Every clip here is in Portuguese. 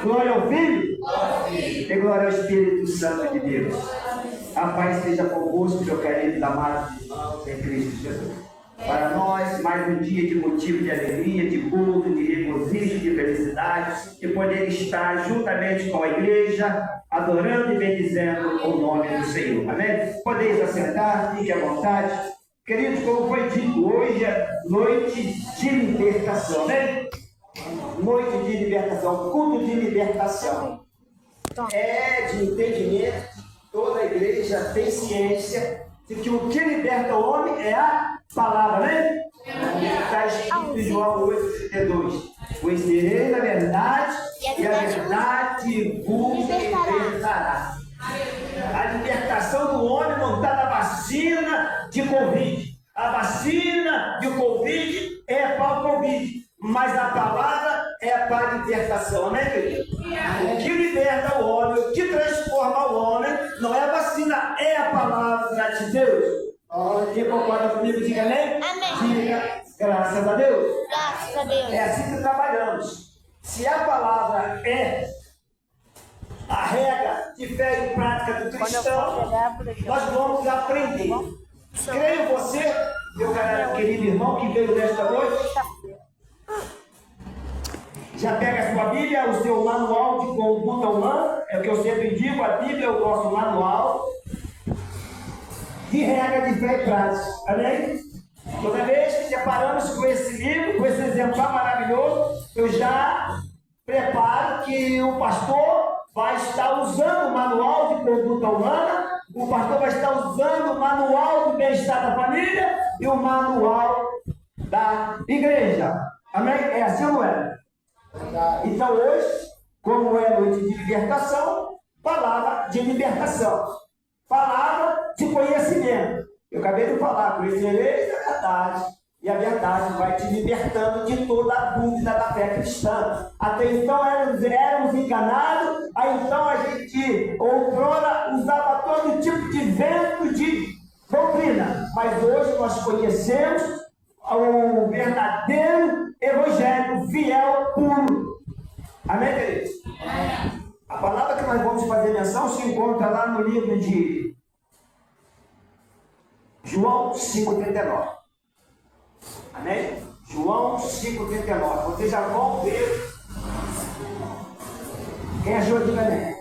Glória ao Filho. E glória ao Espírito Santo de Deus. A paz seja convosco, meu querido amado irmão em Cristo Jesus. Para nós, mais um dia de motivo de alegria, de culto, de regozijo, de felicidade, de poder estar juntamente com a igreja, adorando e bendizendo o nome do Senhor. Amém? Podeis assentar, fique à vontade. Queridos, como foi dito, hoje é noite de libertação, né? Noite de libertação, culto de libertação. É de entendimento, toda a igreja tem ciência de que o que liberta o homem é a palavra, né? Está escrito em João 8,32. Conhecereis a verdade e a verdade vos libertará. A libertação do homem não está na vacina de Covid. A vacina de Covid é para o Covid, mas a palavra é para a libertação, né, querido? O que liberta o homem, o que transforma o homem, não é a vacina, é a palavra de Deus. Quem concorda comigo, diga amém? Amém. Diga graças a Deus. Graças a Deus. É assim que trabalhamos. Se a palavra é a regra de fé e prática do cristão, nós vamos aprender. Creio você, meu querido irmão que veio nesta noite, já pega a sua Bíblia, o seu manual de conduta humana, é o que eu sempre digo, a Bíblia é o nosso manual de regra de fé e prática. Amém? Toda vez que deparamos com esse livro, com esse exemplar maravilhoso, eu já preparo que o pastor vai estar usando o manual de conduta humana, o pastor vai estar usando o manual do bem-estar da família e o manual da igreja. Amém? É assim ou não é? Então hoje, como é noite de libertação, palavra de libertação, palavra de conhecimento. Eu acabei de falar, conhecereis a verdade, e a verdade vai te libertando de toda a dúvida da fé cristã. Até então éramos enganados, aí então a gente outrora usava todo tipo de vento de doutrina, mas hoje nós conhecemos o verdadeiro evangelho fiel, puro. Amém, queridos? A palavra que nós vamos fazer menção se encontra lá no livro de João 5,39. Amém? João 5,39. Vocês já vão ver. Quem achou de amém?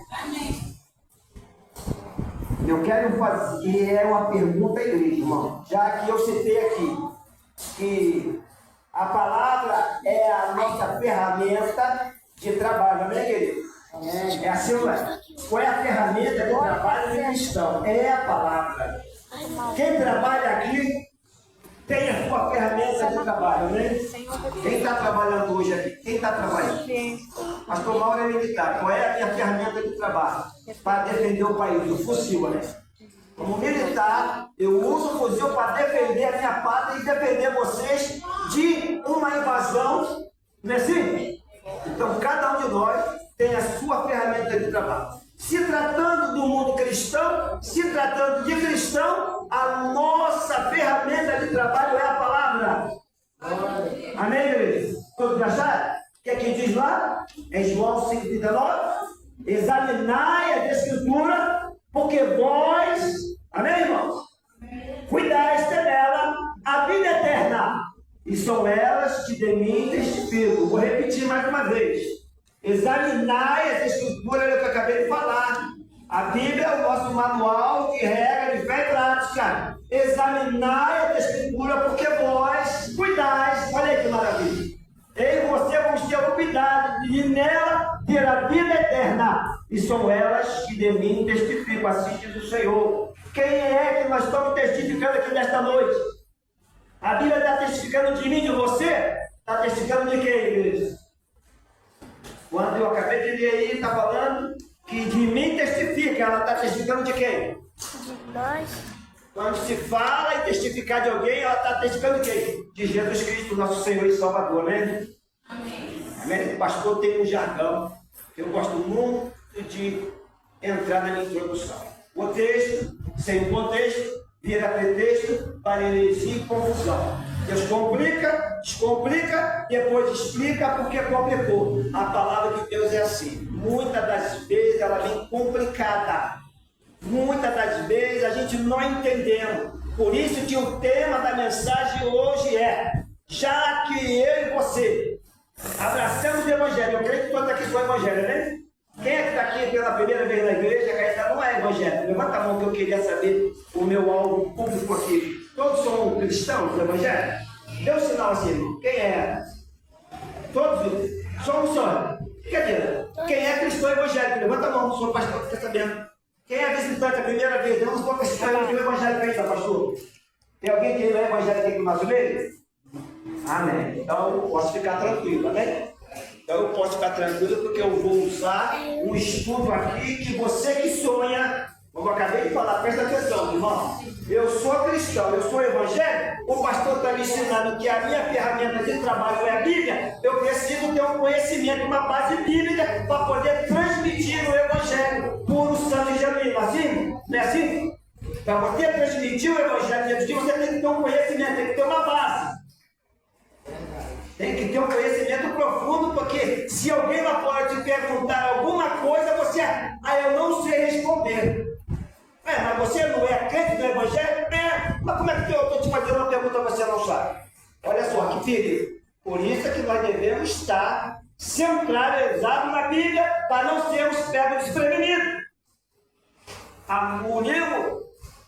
Eu quero fazer uma pergunta à igreja, irmão. Já que eu citei aqui que a palavra é a nossa ferramenta de trabalho, amém, querido? É assim, não é? Qual é a ferramenta de trabalho do cristão? É a palavra. Quem trabalha aqui tem a sua ferramenta de trabalho, né? Quem está trabalhando hoje aqui? Quem está trabalhando? Pastor Mauro é militar. Qual é a minha ferramenta de trabalho? Para defender o país, o fuzil, né? Como militar, eu uso o fuzil para defender a minha pátria e defender vocês de uma invasão, não é assim? Então, cada um de nós tem a sua ferramenta de trabalho. Se tratando do mundo cristão, se tratando de cristão, a nossa ferramenta de trabalho é a palavra. Amém, queridos? Todos acharam? O que é que diz lá? Em João 5,39? Examinai a Escritura, porque vós, amém, irmãos? Cuidais dela a vida eterna. E são elas que de mim testificam. Vou repetir mais uma vez. Examinai as Escrituras, é o que eu acabei de falar. A Bíblia é o nosso manual de regra de fé e prática. Examinai a Escritura, porque vós cuidais. Olha aí que maravilha. Eu e você vamos ter a cuidado de nela ter a vida eterna. E são elas que de mim testificam, assim diz o Senhor. Quem é que nós estamos testificando aqui nesta noite? A Bíblia está testificando de mim, de você? Está testificando de quem, igreja? Quando eu acabei de ler aí, está falando que de mim testifica. Ela está testificando de quem? De nós. Quando se fala em testificar de alguém, ela está testificando de quem? De Jesus Cristo, nosso Senhor e Salvador, né? Amém. Amém. O pastor tem um jargão que eu gosto muito de entrar na minha introdução. O texto, sem o contexto, vira pretexto para heresia e confusão. Deus complica, descomplica, depois explica porque complicou. A palavra de Deus é assim. muitas das vezes ela vem complicada. Muitas das vezes a gente não entendemos. Por isso que o tema da mensagem hoje é: já que eu e você abraçamos o Evangelho, eu creio que todos aqui são Evangelho, né? Quem é que está aqui pela primeira vez na igreja que ainda não é Evangelho? Levanta a mão que eu queria saber o meu alvo público aqui. Todos são cristãos do Evangelho? Dê um sinal assim, irmão. Quem é? Todos somos só. Brincadeira. Quem é cristão evangélico? Levanta a mão, sou pastor, fica sabendo. Quem é visitante a primeira vez? Eu não sou cristão evangélico ainda, pastor. Tem alguém que não é evangélico aqui no nosso meio? Amém. Então eu posso ficar tranquilo, amém? Então eu posso ficar tranquilo porque eu vou usar um estudo aqui que você que sonha, como eu acabei de falar, presta atenção, irmão. Eu sou cristão, eu sou evangélico, o pastor está me ensinando que a minha ferramenta de trabalho é a Bíblia, eu preciso ter um conhecimento, uma base bíblica para poder transmitir o evangelho puro, santo e genuíno. Assim? Não é assim? Para poder transmitir o evangelho dentro de você tem que ter um conhecimento, tem que ter uma base. Tem que ter um conhecimento profundo, porque se alguém lá fora te perguntar alguma coisa, você, eu não sei responder. Mas você não é crente do Evangelho? Mas como é que eu estou te fazendo uma pergunta e você não sabe? Olha só, que perigo. Por isso é que nós devemos estar centralizados na Bíblia, para não sermos pegos desprevenidos. O livro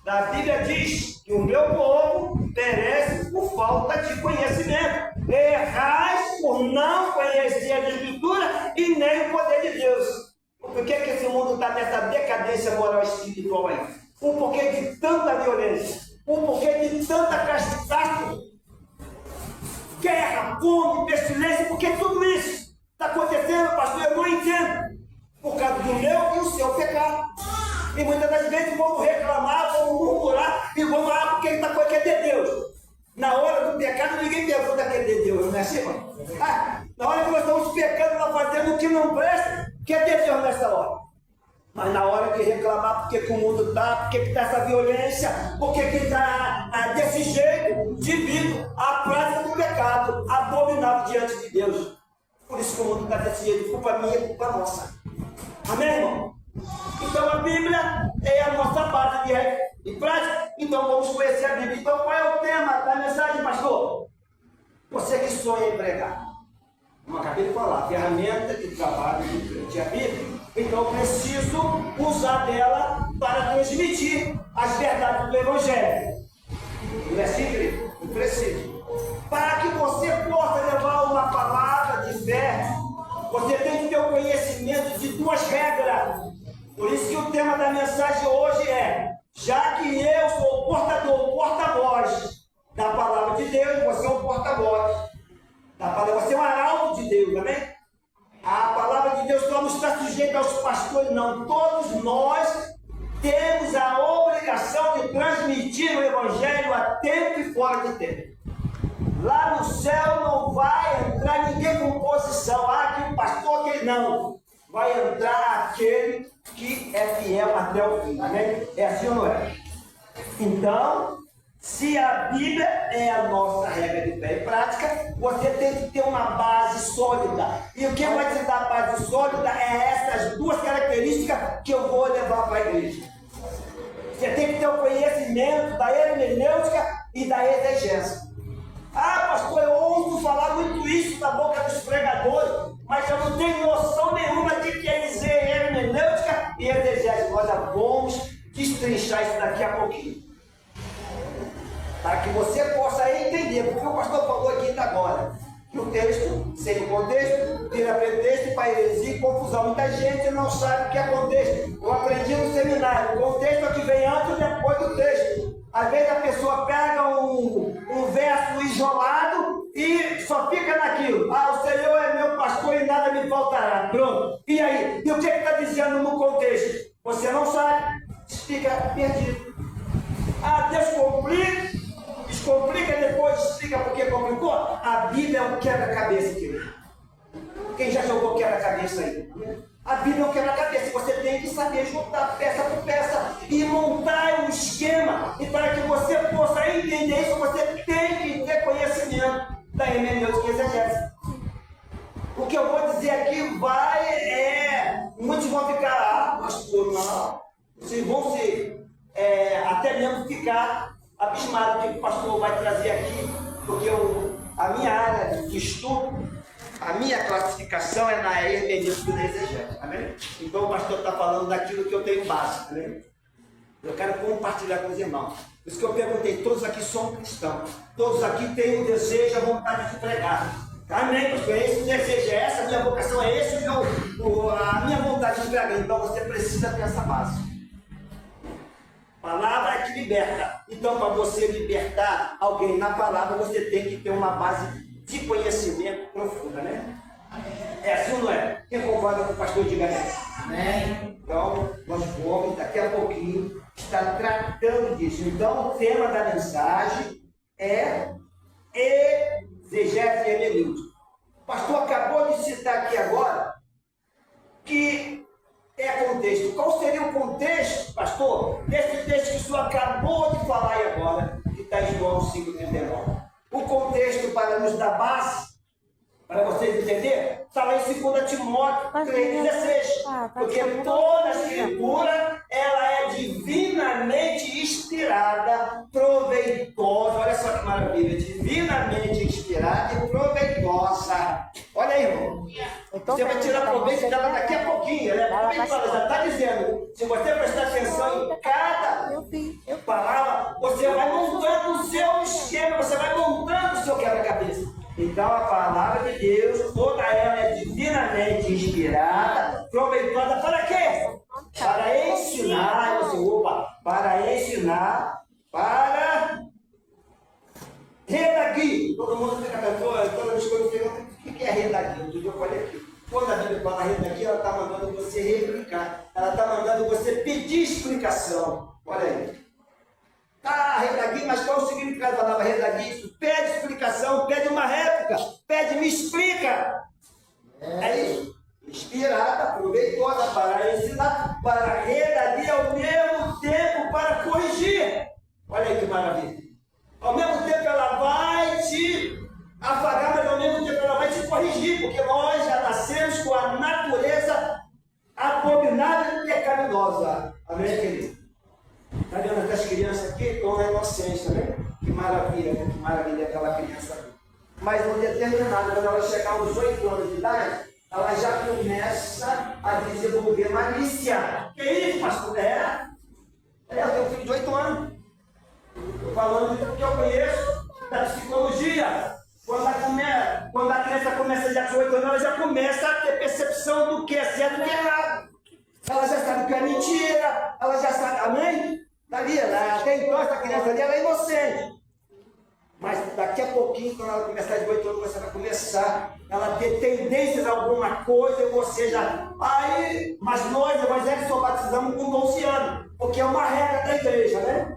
da Bíblia diz que o meu povo perece por falta de conhecimento. Errais por não conhecer a Escritura e nem o poder de Deus. Por que esse mundo está nessa decadência moral espiritual aí? O porquê de tanta violência? O porquê de tanta catástrofe? Guerra, fome, pestilência, por que tudo isso está acontecendo, pastor? Eu não entendo. Por causa do meu e o seu pecado. E muitas das vezes vamos reclamar, vamos murmurar e vamos lá porque ele está com quer de Deus. Na hora do pecado ninguém pergunta quer de Deus, não é assim, mano? Na hora que nós estamos pecando, nós fazendo o que não presta, quer de Deus nessa hora. Mas na hora de reclamar porque que o mundo está, porque que está essa violência, porque que está desse jeito, devido à prática do pecado, abominável diante de Deus. Por isso que o mundo está desse jeito, culpa minha, culpa nossa. Amém, irmão? Então a Bíblia é a nossa base de regra e prática, então vamos conhecer a Bíblia. Então qual é o tema da mensagem, pastor? Você que sonha em pregar. Como eu acabei de falar, ferramenta de trabalho de a Bíblia. Então eu preciso usar dela para transmitir as verdades do Evangelho. Não é assim, querido? Eu preciso. Para que você possa levar uma palavra de fé, você tem que ter o conhecimento de duas regras. Por isso que o tema da mensagem hoje é: já que eu sou o portador, o porta-voz da palavra de Deus, você é um porta-voz da palavra, você é um arauto de Deus, amém? A palavra de Deus só não está sujeita aos pastores, não. Todos nós temos a obrigação de transmitir o Evangelho a tempo e fora de tempo. Lá no céu não vai entrar ninguém com posição. Que o pastor, que não. Vai entrar aquele que é fiel até o fim. Amém? É assim ou não é? Então, se a Bíblia é a nossa regra de fé e prática, você tem que ter uma base sólida. E o que vai te dar base sólida é essas duas características que eu vou levar para a igreja. Você tem que ter o conhecimento da hermenêutica e da exegese. Pastor, eu ouço falar muito isso da boca dos pregadores, mas eu não tenho noção nenhuma de que quer dizer hermenêutica e exegese. Nós vamos destrinchar isso daqui a pouquinho, para que você possa entender, porque o pastor falou aqui ainda agora, que o texto, sem o contexto, vira pretexto para heresia e confusão. Muita gente não sabe o que é contexto. Eu aprendi no seminário, o contexto é o que vem antes e depois do texto. Às vezes a pessoa pega um verso isolado e só fica naquilo. O Senhor é meu pastor e nada me faltará. Pronto. E aí? E o que está dizendo no contexto? Você não sabe, fica perdido. Deus complica, descomplica, depois explica porque complicou. A Bíblia é um quebra-cabeça, querido. Quem já jogou quebra-cabeça aí? A Bíblia é um quebra-cabeça. Você tem que saber juntar peça por peça e montar um esquema. E para que você possa entender isso, você tem que ter conhecimento da hermenêutica e exegese. O que eu vou dizer aqui vai Vocês vão até mesmo ficar abismados com o que o pastor vai trazer aqui, porque a minha área de estudo, a minha classificação é na hermenêutica da exegese, amém? Então o pastor está falando daquilo que eu tenho base, amém? Eu quero compartilhar com os irmãos. Por isso que eu perguntei, todos aqui são cristãos, todos aqui têm o desejo, a vontade de pregar. Amém, pastor? Esse desejo é essa, a minha vocação é esse, a minha vontade de pregar. Então você precisa ter essa base. Palavra é que liberta. Então, para você libertar alguém na palavra, você tem que ter uma base de conhecimento profunda, né? É assim ou não é? Quem concorda com o pastor diga amém? Então, nós vamos daqui a pouquinho estar tratando disso. Então, o tema da mensagem é exegese hermenêutica. O pastor acabou de citar aqui agora que é contexto. Qual seria o contexto, pastor, desse texto que o senhor acabou de falar aí agora, que está em João 5,39? O contexto para nos dar base, para vocês entenderem, está lá em 2 Timóteo 3,16. Porque toda a escritura, ela é divinamente inspirada, proveitosa. Olha só que maravilha, divinamente inspirada e proveitosa. Olha aí, irmão. Você vai tirar proveito dela daqui a pouquinho. Ela é proveitosa, já está dizendo. Se você prestar atenção em cada palavra, você vai montando o seu esquema, você vai montando o seu quebra-cabeça. Então a palavra de Deus, toda ela é divinamente inspirada, proveitosa para quê? Para ensinar, para ensinar, para redagir. Todo mundo fica pensando, toda vez que eu pergunto, o que é redagir? Outro dia eu falei aqui. Quando a Bíblia fala redagir, ela está mandando você replicar, ela está mandando você pedir explicação. Olha aí. Tá, redagir, mas qual o significado da palavra redagir? Isso pede explicação, pede uma réplica, pede me explica. É isso. Inspirada, proveitosa para ensinar, para redagir, ao mesmo tempo para corrigir. Olha aí que maravilha. Ao mesmo tempo ela vai te afagar, mas ao mesmo tempo ela vai te corrigir, porque nós já nascemos com a natureza abominável e pecaminosa. Amém, querido? Está vendo até as crianças aqui? Estão na inocência, né? Que maravilha aquela criança aqui. Mas no determinado, quando ela chegar aos 8 anos de idade, ela já começa a desenvolver malícia. Que isso, pastor? Eu tenho um filho de 8 anos. Estou falando do que eu conheço da psicologia. Quando a criança começa já com 8 anos, ela já começa a ter percepção do que é certo e do que é errado. Ela já sabe o que é mentira, ela já sabe, amém? Dali, até então essa criança ali, ela é inocente. Mas daqui a pouquinho, quando ela começar de 8 anos, você vai começar ela ter tendências a alguma coisa, ou seja, aí, mas nós, evangélicos, só batizamos com 12 anos, porque é uma regra da igreja, né?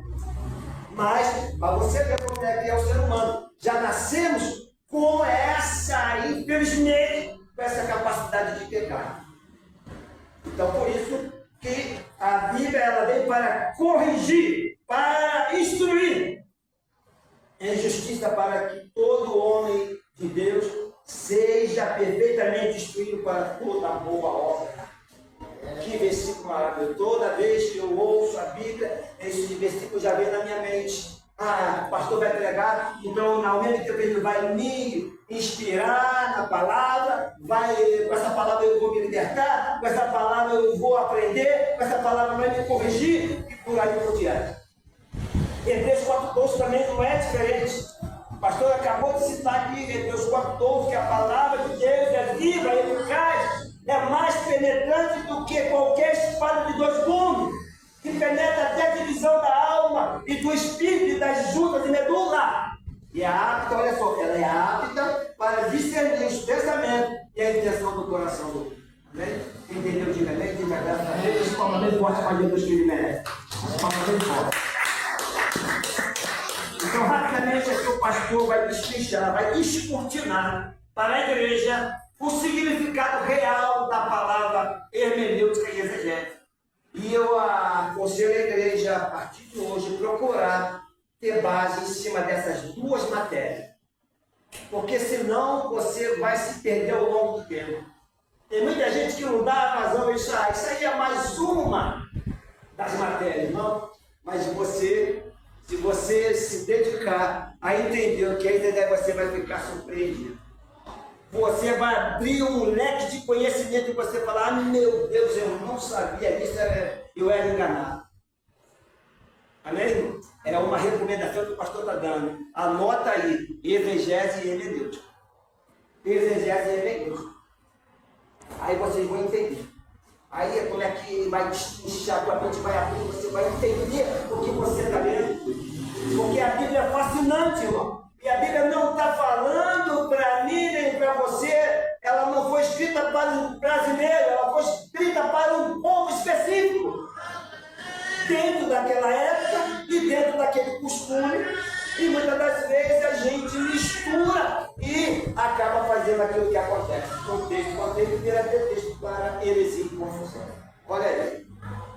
Mas, para você ver como é que é o ser humano, já nascemos com essa, infelizmente, com essa capacidade de pecar. Então, por isso que a Bíblia ela vem para corrigir, para instruir em justiça, para que todo homem de Deus seja perfeitamente instruído para toda boa obra. Que versículo maravilhoso. Toda vez que eu ouço a Bíblia, esse versículo já vem na minha mente. O pastor vai pregar, então ao mesmo tempo ele vai me inspirar na palavra, com essa palavra eu vou me libertar, com essa palavra eu vou aprender, com essa palavra vai me corrigir, e por aí por diante. Hebreus 4,12 também não é diferente. O pastor acabou de citar aqui, Hebreus 4,12, que a palavra de Deus é viva, é eficaz, é mais penetrante do que qualquer espada de 2 gumes, que penetra até a divisão da alma e do espírito e das juntas e medula. E é apta, olha só, ela é apta para discernir os pensamentos e a intenção do coração do homem. Amém? Entendeu? Diga amém, diga graças a Deus. Esse palma bem forte para Deus que ele merece. Esse palma bem forte. Então, rapidamente, aqui o pastor vai destrinchar, vai descortinar para a igreja o significado real da palavra hermenêutica e exegese. E eu aconselho a igreja, a partir de hoje, procurar ter base em cima dessas duas matérias. Porque senão você vai se perder ao longo do tempo. Tem muita gente que não dá razão a isso. Isso aí é mais uma das matérias, irmão. Mas se você se dedicar a entender o que é entender, você vai ficar surpreendido. Você vai abrir um leque de conhecimento e você falar, ah, meu Deus, eu não sabia disso, eu era enganado. Amém? É uma recomendação que o pastor está dando. Anota aí, exegese e hermenêutica. Exegese e hermenêutica. Aí vocês vão entender. Aí como é que vai destrinchar, a mente vai abrir, você vai entender o que você está lendo. Porque a Bíblia é fascinante, irmão. E a Bíblia não está falando para mim nem para você. Ela não foi escrita para um brasileiro, ela foi escrita para um povo específico. Dentro daquela época e dentro daquele costume. E muitas das vezes a gente mistura e acaba fazendo aquilo que acontece. O texto contém vira pretexto para heresia e confusão. Olha aí.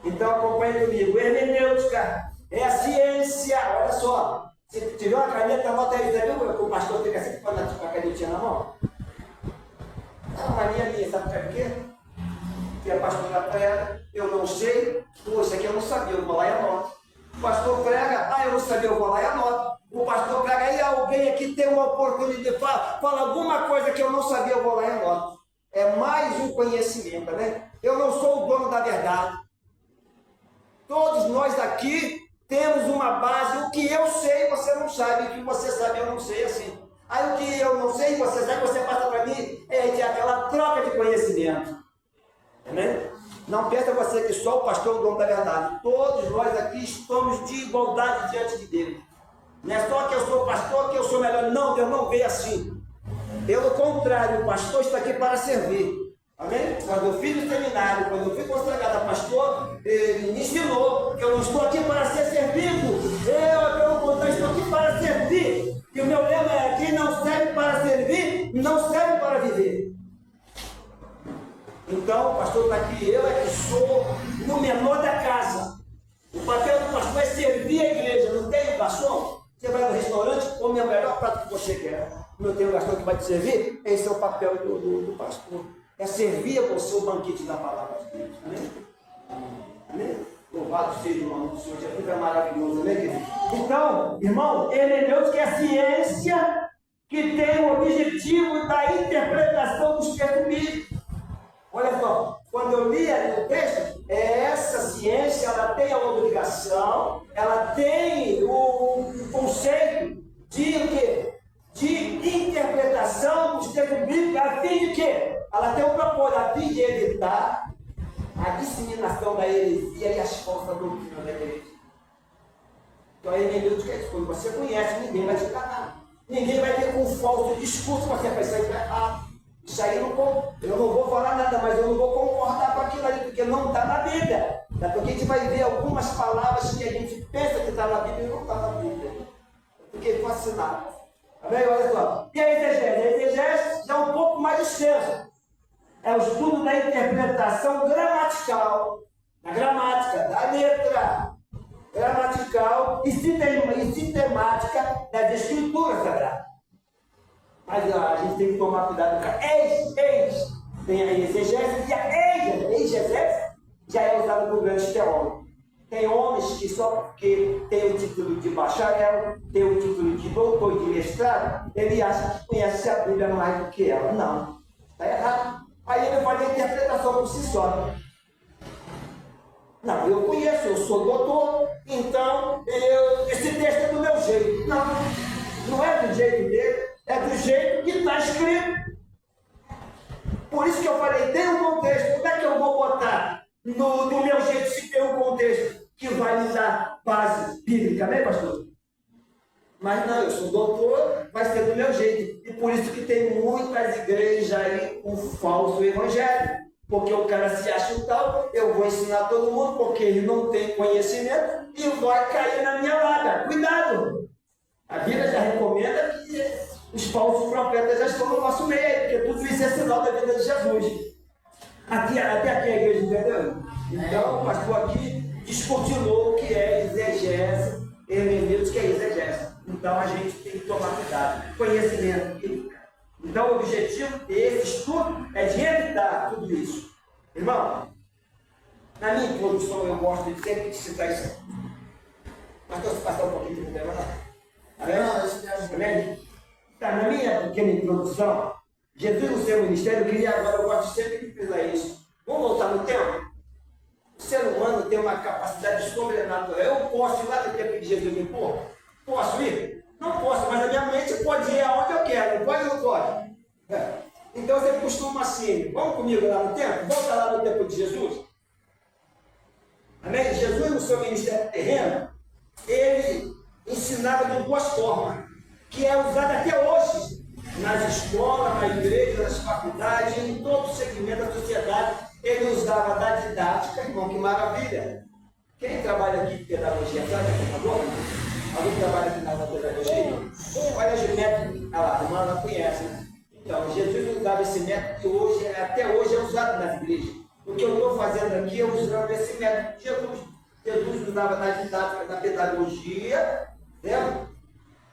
Então acompanhe comigo. Hermenêutica é a ciência. Olha só. Se tiver uma caneta, anota aí. Você viu que o pastor fica sempre com a canetinha na mão? É uma mania minha, sabe por quê? Que a pastora prega, eu não sei. Pô, isso aqui eu não sabia, eu vou lá e anoto. O pastor prega, eu não sabia, eu vou lá e anoto. O pastor prega, aí alguém aqui tem uma oportunidade de falar alguma coisa que eu não sabia, eu vou lá e anoto. É mais um conhecimento, né? Eu não sou o dono da verdade. Todos nós aqui temos uma base. O que eu sei, você não sabe. O que você sabe, eu não sei, assim. Aí o que eu não sei, você sabe, você passa para mim, é aquela troca de conhecimento. Amém? Não pensa você que só o pastor é o dono da verdade. Todos nós aqui estamos de igualdade diante de Deus. Não é só que eu sou pastor, que eu sou melhor. Não, Deus não veio assim. Pelo contrário, o pastor está aqui para servir. Amém? Quando eu fiz o seminário, quando eu fui consagrado a pastor, ele me ensinou que eu não estou aqui para ser servido. Pelo contrário, estou aqui para servir. E o meu lema é: quem não serve para servir, não serve para viver. Então, o pastor está aqui, eu é que sou o menor da casa. O papel do pastor é servir a igreja. Não tem garçom? Você vai no restaurante, come o melhor prato que você quer. Não tem um garçom que vai te servir? Esse é o papel do pastor. É servir a você o banquete da palavra de Deus. Amém? Amém? Louvado seja o nome do Senhor. Jesus é maravilhoso, né, querido? Então, irmão, hermenêutica é a ciência que tem o objetivo da interpretação dos textos bíblicos. Olha só, quando eu li ali o texto, essa ciência, ela tem a obrigação, ela tem o conceito de o quê? De interpretação dos textos bíblicos, a fim de quê? Ela tem o propósito, a fim de evitar a disseminação da heresia e as falsas doutrinas da igreja. Então a hermenêutica é isso, quando você conhece, ninguém vai te enganar. Ninguém vai ter com um falso discurso, você vai pensar que vai errado. Isso aí eu não vou falar nada, mas eu não vou concordar com aquilo ali, porque não está na Bíblia. É porque a gente vai ver algumas palavras que a gente pensa que está na Bíblia e não está na Bíblia. Eu fiquei fascinado. Amém? Olha só. E a exegese? A exegese já é um pouco mais extenso. É o estudo da interpretação gramatical, da gramática, da letra gramatical e sistemática das escrituras sagradas. Mas a gente tem que tomar cuidado com a eis. Tem a exegese e a exegese já é usada por grandes teólogos. Tem homens que só porque tem o título de bacharel, tem o título de doutor e de mestrado, ele acha que conhece a Bíblia mais do que ela. Não, está errado. Aí ele faz a interpretação por si só. Não, eu conheço, eu sou doutor, então esse texto é do meu jeito. Não é do jeito dele. É do jeito que está escrito. Por isso que eu falei, tem um contexto. Como é que eu vou botar do meu jeito se tem um contexto que vai me dar base bíblica, né, pastor? Mas não, eu sou doutor, vai ser do meu jeito. E por isso que tem muitas igrejas aí com falso evangelho. Porque o cara se acha o tal, eu vou ensinar todo mundo, porque ele não tem conhecimento e vai cair na minha vaga. Cuidado! A Bíblia já recomenda que os falsos profetas já estão no nosso meio, porque tudo isso é sinal da vida de Jesus. Até aqui a igreja, entendeu? Então, o pastor aqui descortinou o que é exegese, hermenêutica, que é exegese. Então, a gente tem que tomar cuidado. Conhecimento. Então, o objetivo desse estudo é de evitar tudo isso. Irmão, Na minha introdução eu gosto de sempre de citar isso aqui. Mas estou passar um pouquinho de problema lá. Amém? Tá, na minha pequena introdução, Jesus no seu ministério, eu queria agora, eu gosto sempre de frisar isso. Vamos voltar no tempo? O ser humano tem uma capacidade sobrenatural. Eu posso ir lá no tempo que Jesus me pôr? Posso ir? Não posso, mas a minha mente pode ir aonde eu quero. Não pode ou não pode? É. Então você costuma assim, vamos comigo lá no tempo? Volta lá no tempo de Jesus. Amém? Jesus no seu ministério terreno, ele ensinava de duas formas, que é usada até hoje, nas escolas, na igreja, nas faculdades, em todo o segmento da sociedade. Ele usava da didática, irmão, que maravilha. Quem trabalha aqui em pedagogia, sabe, por favor? Alguém trabalha aqui na pedagogia? Olha os métodos, olha lá, a irmã não conhece, né? Então, Jesus usava esse método que hoje, até hoje é usado nas igrejas. O que eu estou fazendo aqui é usando esse método de Jesus. Jesus usava da didática, da pedagogia, né?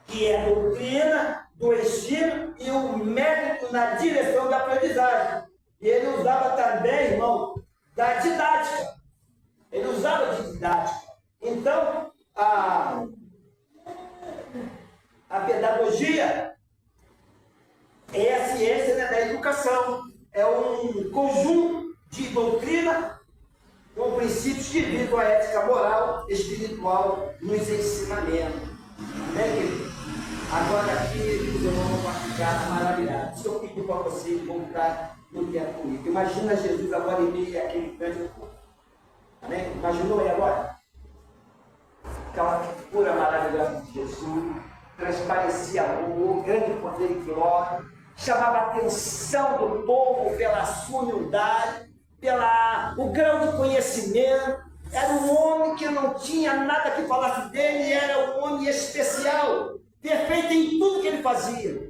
Que é a doutrina do ensino e o método na direção da aprendizagem. E ele usava também, irmão, da didática. Ele usava de didática. Então, a pedagogia é a ciência, né, da educação. É um conjunto de doutrina com princípios que visam a ética moral, espiritual nos ensinamentos. Né, querido? Agora aqui, os irmãos vão ficar maravilhados. Se eu pedir para vocês voltar no tempo comigo, imagina Jesus agora em meio àquele grande povo. Amém? Imaginou aí agora? Aquela figura maravilhosa de Jesus, transparecia amor, grande poder e glória, chamava a atenção do povo pela sua humildade, o grau de conhecimento. Era um homem que não tinha nada que falasse dele, era um homem especial, perfeito em tudo que ele fazia.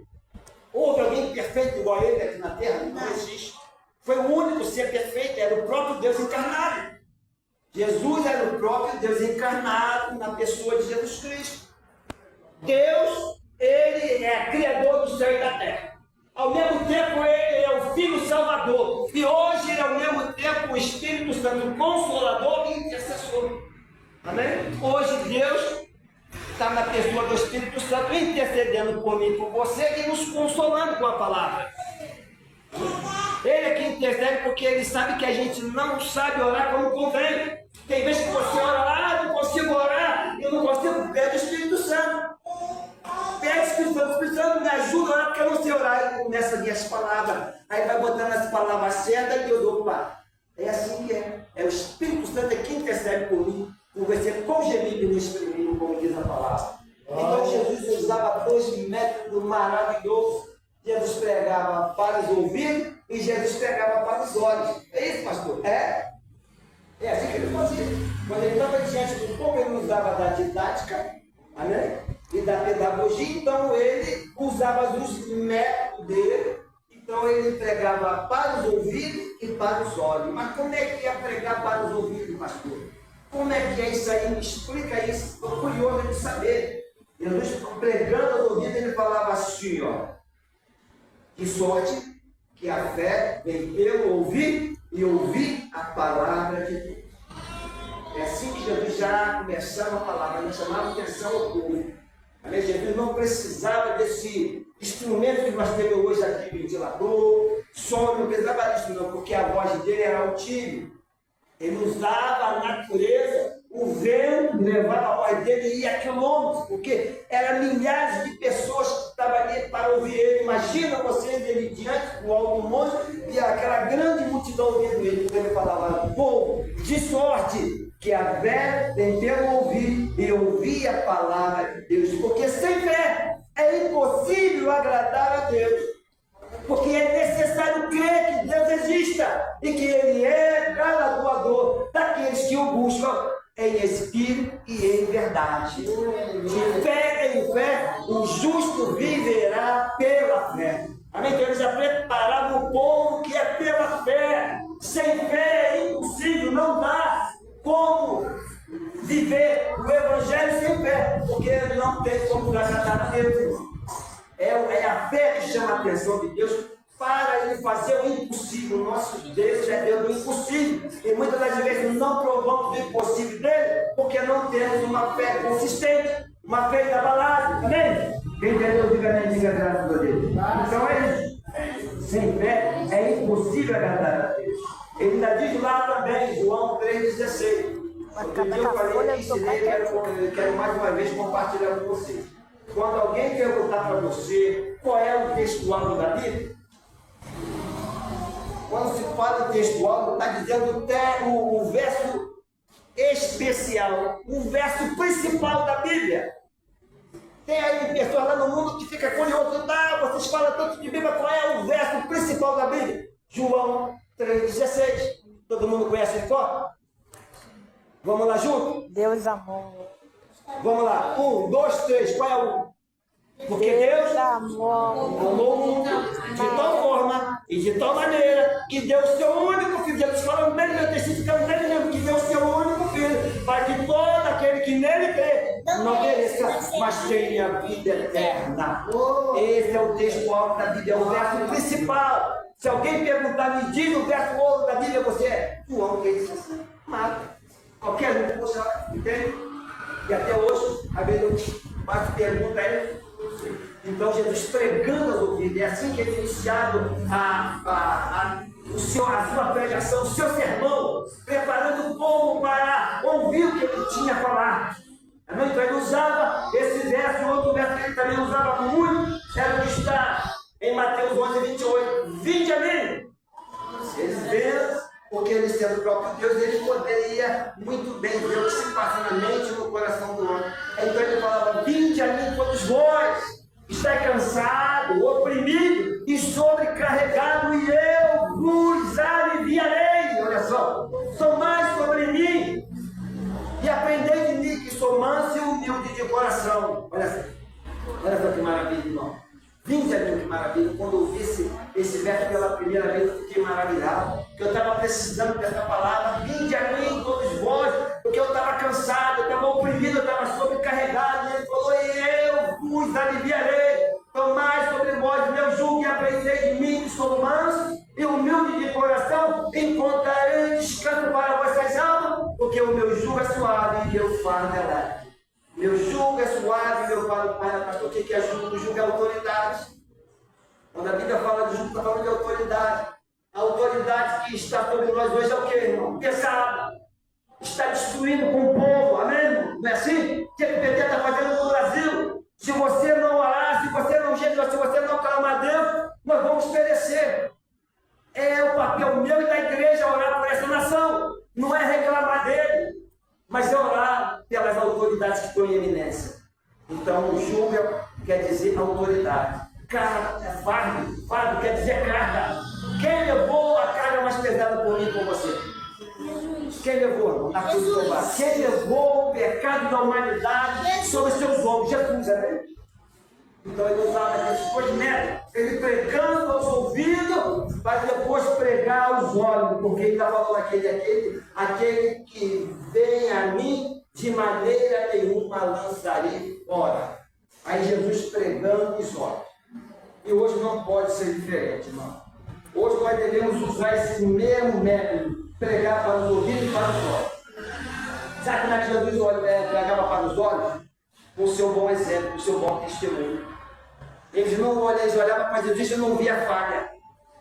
Houve alguém perfeito igual a ele aqui na terra? Não existe. Foi o único ser perfeito, era o próprio Deus encarnado. Jesus era o próprio Deus encarnado na pessoa de Jesus Cristo. Deus, ele é criador do céu e da terra. Ao mesmo tempo, ele é o Filho Salvador. E hoje, ele é ao mesmo tempo o Espírito Santo, o Consolador e Intercessor. Amém? Hoje, Deus está na pessoa do Espírito Santo intercedendo por mim e por você e nos consolando com a palavra. Ele é que intercede porque ele sabe que a gente não sabe orar como convém. Tem vezes que você ora lá, não consigo orar, eu não consigo, pede o Espírito Santo. Pede o Espírito Santo, me ajuda a orar porque eu não sei orar. Ele começa a vir as palavras, aí vai botando as palavras certas e eu dou pá. É assim que é. É o Espírito Santo é quem intercede por mim, por você com gemido inexprimível, como diz a palavra. Então Jesus usava dois métodos maravilhosos. Jesus pregava para os ouvidos e Jesus pregava para os olhos. É isso, pastor? É assim que ele fazia. Quando ele estava diante do povo, ele usava da didática, amém? E da pedagogia, então ele usava os métodos dele. Então ele pregava para os ouvidos e para os olhos. Mas como é que ia pregar para os ouvidos, pastor? Como é que é isso aí? Me explica isso. Estou curioso de saber. Jesus pregando aos ouvidos, ele falava assim, ó. Que sorte que a fé vem pelo ouvir e ouvir a palavra de Deus. É assim que Jesus já começava a palavra, ele chamava atenção ao povo. Amém? Jesus não precisava desse instrumento que nós temos hoje aqui, ventilador, som, não precisava disso não, porque a voz dele era altiva. Ele usava a natureza, o vento levava a voz dele e ia a quilômetros, porque eram milhares de pessoas que estavam ali para ouvir ele. Imagina vocês ele diante do alto monte e aquela grande multidão ouvindo ele. Ele falava, povo, de sorte que a fé vem pelo ouvir e ouvir a palavra de Deus, porque sem fé é impossível agradar a Deus. Porque é necessário crer que Deus exista e que Ele é galardoador daqueles que o buscam em espírito e em verdade. De fé em fé, o justo viverá pela fé. Amém? Então eles já preparavam o povo que é pela fé. Sem fé é impossível, não dá como viver o Evangelho sem fé, porque ele não tem como agradar a Deus. É a fé que chama a atenção de Deus para ele fazer o impossível. O nosso Deus é Deus do impossível. E muitas das vezes não provamos do impossível dele, porque não temos uma fé consistente, uma fé inabalável. Amém? Quem entendeu, diga amém, diga graças a Deus. Então é isso. Sem fé é impossível agradar a Deus. Ele ainda diz lá também, João 3,16. Outro dia eu falei isso e quero mais uma vez compartilhar com vocês. Quando alguém perguntar para você qual é o textual da Bíblia, quando se fala em textual, está dizendo até o verso especial, o verso principal da Bíblia. Tem aí pessoas lá no mundo que fica curioso, tá? Vocês falam tanto de Bíblia, qual é o verso principal da Bíblia? João 3,16. Todo mundo conhece de cor? Vamos lá junto? Deus amou. Vamos lá. 1, 2, 3. Qual é o? Porque Deus amou o mundo de tal forma e de tal maneira e deu o seu único filho. Jesus falando bem, meu testificando bem mesmo, que deu o seu único filho, para que todo aquele que nele crê não pereça, mas tenha vida eterna. Esse é o texto alto da Bíblia, é o verso principal. Se alguém perguntar, me diz o verso alto da Bíblia, você é João 3,16. Mata. Qualquer um que você entende? E até hoje, a vezes eu faço pergunta a ele. Então Jesus pregando as ouvidas, é assim que ele iniciado a sua pregação, o seu sermão, preparando o povo para ouvir o que ele tinha a falar. Então ele usava esse verso, outro verso que ele também usava muito, era o que está em Mateus 11:28. Vinde a mim. Eles veem, porque ele sendo o próprio Deus, ele poderia muito bem ver o que se passa na mente e no coração do homem. Então ele falava, vinde a mim todos vós, está cansado, oprimido e sobrecarregado, e eu vos aliviarei. Olha só, tomai sobre mim e aprendei de mim, que sou manso e humilde de coração. Olha só que maravilha, irmão. Vinde a mim, que maravilha. Quando eu vi esse verso pela primeira vez, eu fiquei maravilhado, porque eu estava precisando dessa palavra. Vinde a mim, todos vós, porque eu estava cansado, eu estava oprimido, eu estava sobrecarregado. E ele falou, e eu vos aliviarei. Tomai sobre vós meu jugo e aprendei de mim, que sou manso e humilde de coração, encontrarei descanso para vossas almas, porque o meu jugo é suave e meu fardo é leve. Meu jugo é suave, meu fardo é leve. Pastor, o que é jugo? O jugo é autoridade. Quando a Bíblia fala de jugo, está falando de autoridade. A autoridade que está sobre nós hoje é o que, irmão? Pesada. Está destruindo com o povo, amém, irmão? Não é assim? O que o PT está fazendo no Brasil? Se você não orar, se você não jejuar, se você não clamar a Deus, nós vamos perecer. É o papel meu e da igreja orar por essa nação. Não é reclamar dele, mas é orar pelas autoridades que estão em eminência. Então, o jugo quer dizer autoridade. Carga é fardo. Fardo quer dizer carga. Quem levou a carga mais pesada por mim e por você? Quem levou a cruz do Calvário? Quem levou o pecado da humanidade sobre seus ombros? Jesus, amém? Então ele usava esses dois métodos, ele pregando aos ouvidos, para depois pregar aos olhos, porque ele estava falando aquele que vem a mim, de maneira nenhuma lançarei fora. Aí Jesus pregando os olhos. E hoje não pode ser diferente, irmão. Hoje nós devemos usar esse mesmo método, pregar para os ouvidos e para os olhos. Sabe como é que Jesus pregava para os olhos? Com o seu bom exemplo, com o seu bom testemunho. Eles olhavam para Jesus e não via falha.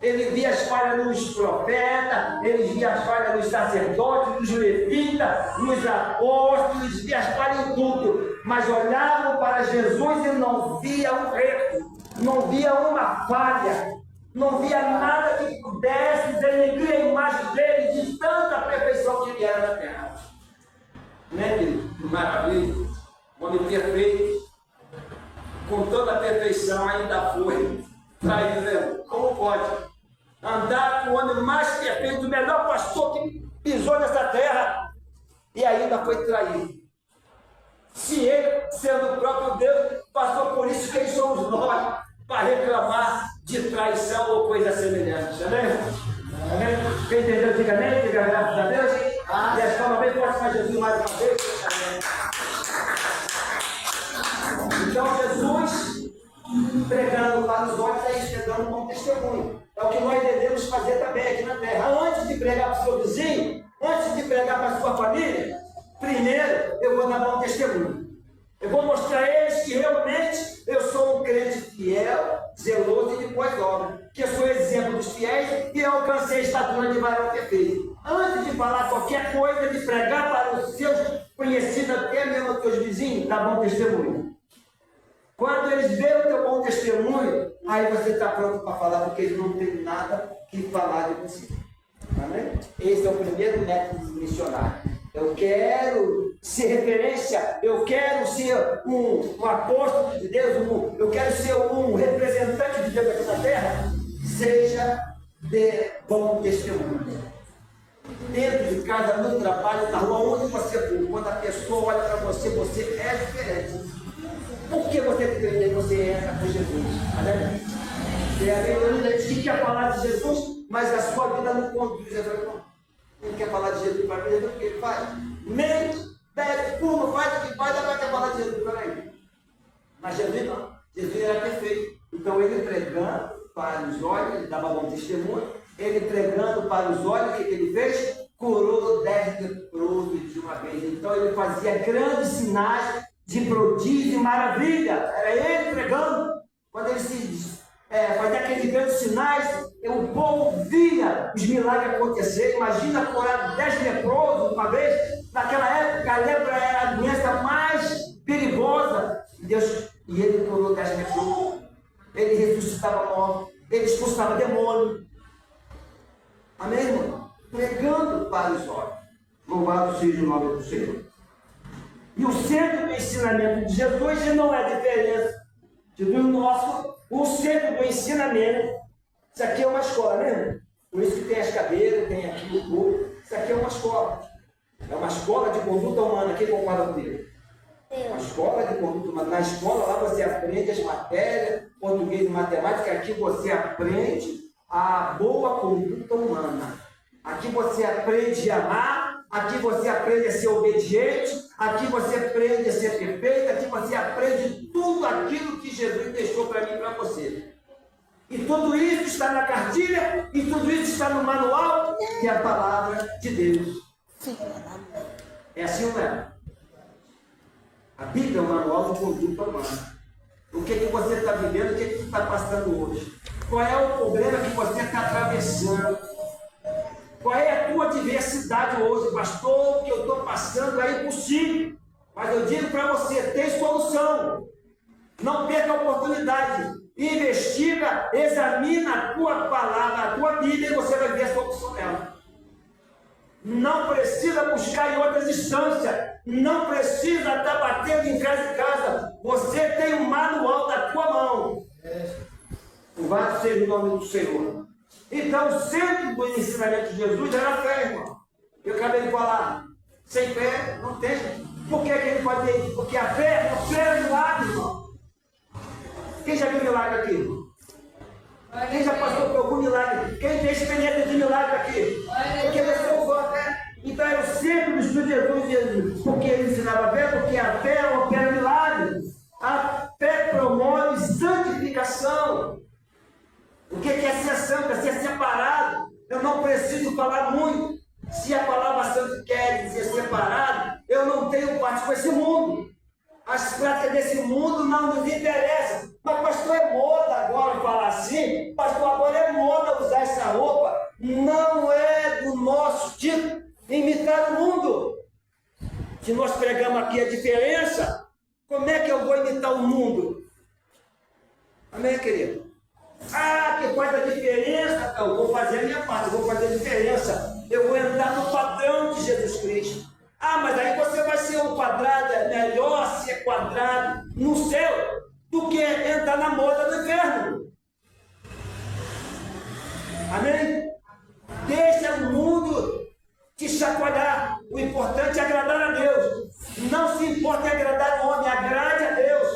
Ele via as falhas nos profetas, ele via as falhas nos sacerdotes, nos levitas, nos apóstolos, via as falhas em tudo. Mas olhavam para Jesus e não via um erro, não via uma falha, não via nada que pudesse denegrir a imagem dele de tanta perfeição que ele era na terra. Né, querido? Maravilha. Homem perfeito, com toda a perfeição, ainda foi traído, né? Como pode? Andar com o homem mais perfeito, o melhor pastor que pisou nessa terra, e ainda foi traído. Se ele, sendo o próprio Deus, passou por isso, quem somos nós para reclamar de traição ou coisa semelhante? Amém? Amém? Quem entendeu, diga amém, diga graças a Deus. E as palmas bem fortes para Jesus mais uma vez. Então Jesus, pregando para os olhos, é isso, dando um bom testemunho. É o que nós devemos fazer também aqui na terra. Antes de pregar para o seu vizinho, pregar para a sua família, primeiro eu vou dar um testemunho. Eu vou mostrar a eles que realmente eu sou um crente fiel, zeloso e de boas obras. Que eu sou exemplo dos fiéis e eu alcancei a estatura de varão perfeito. Antes de falar qualquer coisa, de pregar para os seus conhecidos, até mesmo os teus vizinhos, dá bom testemunho. Quando eles veem o teu bom testemunho, aí você está pronto para falar, porque eles não têm nada que falar de você. Amém? Esse é o primeiro método missionário. Eu quero ser referência, eu quero ser um apóstolo de Deus, eu quero ser um representante de Deus aqui na terra. Seja de bom testemunho. Dentro de casa, no trabalho, na rua, onde você for, quando a pessoa olha para você, você é diferente. Por que você crê que você entra com Jesus? Amém? A gente que quer falar de Jesus, mas a sua vida não conduz. Não quer falar de Jesus para a vida, o que ele faz? Mente, bebe, fuma, faz o que faz, agora quer falar de Jesus. Peraí. Mas Jesus não. Jesus era perfeito. Então ele pregando para os olhos, ele dava bom testemunho. Ele pregando para os olhos, o que ele fez? Curou 10 leprosos de uma vez. Então ele fazia grandes sinais de prodígio e maravilha. Era ele pregando. Quando ele fazia aqueles grandes sinais, o povo via os milagres acontecer. Imagina curar 10 leprosos uma vez. Naquela época, a lepra era a doença mais perigosa. E ele curou 10 leprosos. Ele ressuscitava mortos. Ele expulsava demônio. Amém, irmão? Pregando para os olhos. Louvado seja o nome do Senhor. E o centro do ensinamento de Jesus não é diferença do nosso. O centro do ensinamento, isso aqui é uma escola, né? Por isso que tem as cadeiras, tem aqui o corpo. Isso aqui é uma escola. É uma escola de conduta humana. Quem concorda comigo? Uma escola de conduta humana. Na escola, lá você aprende as matérias, português e matemática. Aqui você aprende a boa conduta humana. Aqui você aprende a amar. Aqui você aprende a ser obediente. Aqui você aprende a ser perfeito. Aqui você aprende tudo aquilo que Jesus deixou para mim e para você. E tudo isso está na cartilha. E tudo isso está no manual, que é a palavra de Deus. É assim ou não é? A Bíblia é o manual de conduta humana. O que você está vivendo, o que você está passando hoje? Qual é o problema que você está atravessando? Qual é a tua diversidade hoje, pastor? O que eu estou passando é impossível. Mas eu digo para você, tem solução. Não perca a oportunidade. Investiga, examina a tua palavra, a tua Bíblia, e você vai ver a solução dela. Não precisa buscar em outras instâncias. Não precisa estar batendo em casa. Você tem um manual na tua mão. Louvado seja o nome do Senhor. Então, o centro do ensinamento de Jesus era a fé, irmão. Eu acabei de falar. Sem fé, não tem. Por que ele fazia isso? Porque a fé opera milagre, irmão. Quem já viu milagre aqui, irmão? Quem já passou por algum milagre? Quem tem experiência de milagre aqui? Porque você usou a fé. Então, era o centro do estudo de Jesus. Porque ele ensinava a fé? Porque a fé opera milagre. A fé promove santificação. O que é ser santo? É ser separado. Eu não preciso falar muito. Se a palavra santo quer dizer separado, eu não tenho parte com esse mundo. As práticas desse mundo não nos interessam. Mas pastor, é moda agora falar assim. Pastor, agora é moda usar essa roupa. Não é do nosso tipo imitar o mundo. Se nós pregamos aqui a diferença, como é que eu vou imitar o mundo? Amém, querido? Ah, que faz a diferença. Eu vou fazer a minha parte, eu vou fazer a diferença. Eu vou entrar no padrão de Jesus Cristo. Ah, mas aí você vai ser um quadrado. É melhor ser quadrado no céu do que entrar na moda do inferno. Amém? Deixa o mundo te chacoalhar. O importante é agradar a Deus. Não se importa em agradar o homem, agrade a Deus.